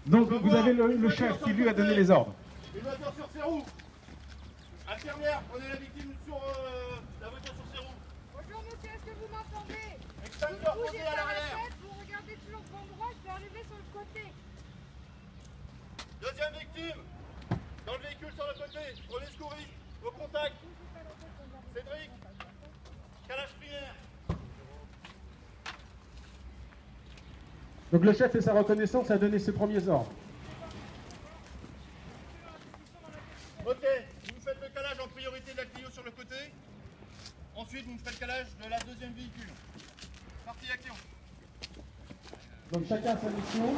Donc vous avez le chef qui lui a donné les ordres. Une voiture sur ses roues. Infirmière, prenez la victime sur la voiture sur ses roues. Bonjour monsieur, est-ce que vous m'entendez? Extincteur Vous posé bougez à pas la l'arrière. tête, vous regardez toujours devant moi, je vais arriver sur le côté. Deuxième victime. Dans le véhicule sur le côté. Prenez secouriste. Au contact. Cédric. Calage primaire. Donc le chef fait sa reconnaissance, a donné ses premiers ordres. Ok, vous me faites le calage en priorité de la Clio sur le côté. Ensuite, vous me faites le calage de la deuxième véhicule. Partie action. Donc chacun a sa mission,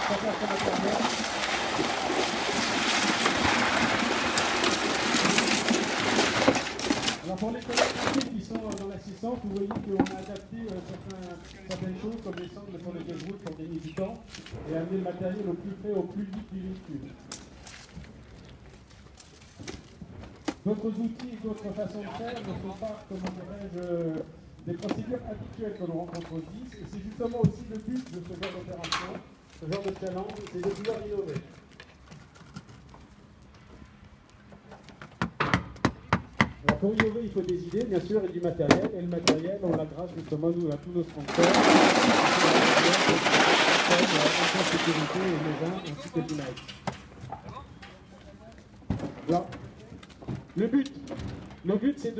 chacun a son matériel. Alors pour les collègues qui sont dans l'assistance, vous voyez qu'on a adapté certaines choses comme les sangles pour lesquelles route pour gagner du temps et amener le matériel au plus près, au plus vite du véhicule. D'autres outils et d'autres façons de faire ne sont pas, comment dirais-je, des procédures habituelles que l'on rencontre au 10, et c'est justement aussi le but de ce genre d'opération, ce genre de challenge, c'est de pouvoir innover. Alors pour innover, il faut des idées, bien sûr, et du matériel, et le matériel, on l'a grâce justement nous à tous nos sponsors, la sécurité et les uns, ainsi que l'IMAX. Alors, le but c'est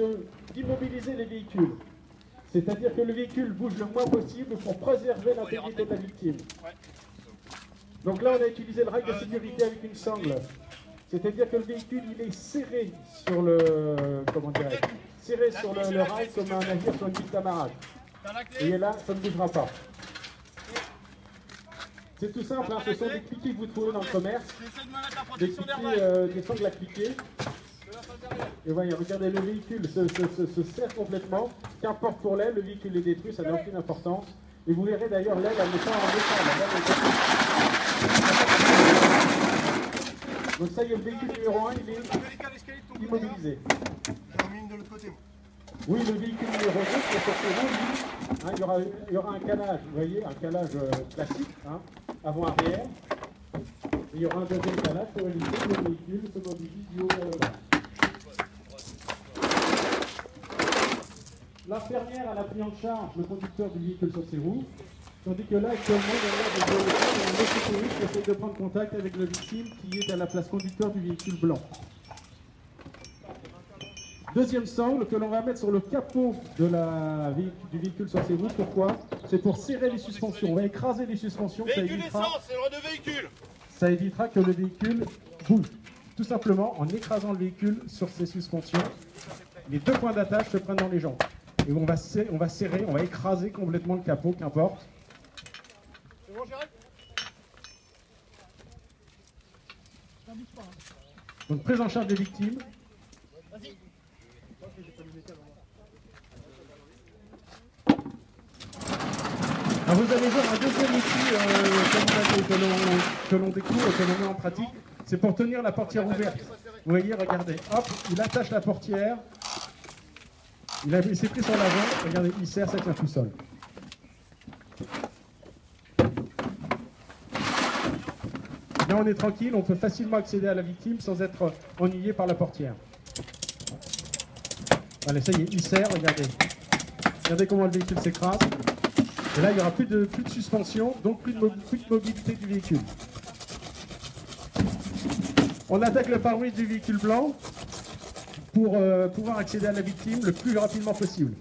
d'immobiliser les véhicules. C'est-à-dire que le véhicule bouge le moins possible pour préserver l'intégrité de la victime. Donc là, on a utilisé le rail de sécurité avec une sangle. C'est-à-dire que le véhicule, il est serré sur le, serré sur le rail comme un navire sur une piste d'amarrage. Et là, ça ne bougera pas. C'est tout simple, hein, ce sont des cliquets que vous trouvez dans le commerce. Des cliquets, des sangles à cliquer. Et voyez, regardez, le véhicule se serre complètement. Qu'importe pour l'aile, le véhicule est détruit, ça n'a aucune importance. Et vous verrez d'ailleurs l'aile, elle n'est pas en métal. Donc ça y est, le véhicule numéro 1, il est immobilisé. Oui, le véhicule numéro 2, c'est sur ce roues, hein, il y aura un calage, vous voyez, un calage classique, hein, avant-arrière. Et il y aura un deuxième calage pour éviter que le véhicule se mobilise du haut vers le bas. L'infirmière, elle a pris en charge le conducteur du véhicule sur ses roues, tandis que là, actuellement, il y a un autre sécurité qui essaie de prendre contact avec le victime qui est à la place conducteur du véhicule blanc. Deuxième sangle que l'on va mettre sur le capot du véhicule sur ses roues. Pourquoi? C'est pour serrer les suspensions. On va écraser les suspensions. Véhicule essence, c'est le droit de véhicule. Ça évitera que le véhicule bouge. Tout simplement en écrasant le véhicule sur ses suspensions. Les deux points d'attache se prennent dans les jambes. Et on va serrer, on va écraser complètement le capot, qu'importe. C'est bon, j'arrête. Donc prise en charge des victimes. Vas-y. Alors vous allez voir un deuxième outil que l'on découvre, que l'on met en pratique. C'est pour tenir la portière ouverte. Vous voyez, regardez, hop, il attache la portière. Il s'est pris sur l'avant, regardez, il serre, ça tient tout seul. Là, on est tranquille, on peut facilement accéder à la victime sans être ennuyé par la portière. Allez, ça y est, il serre, regardez. Regardez comment le véhicule s'écrase. Et là, il n'y aura plus de suspension, donc plus de mobilité du véhicule. On attaque le pare-brise du véhicule blanc pour pouvoir accéder à la victime le plus rapidement possible.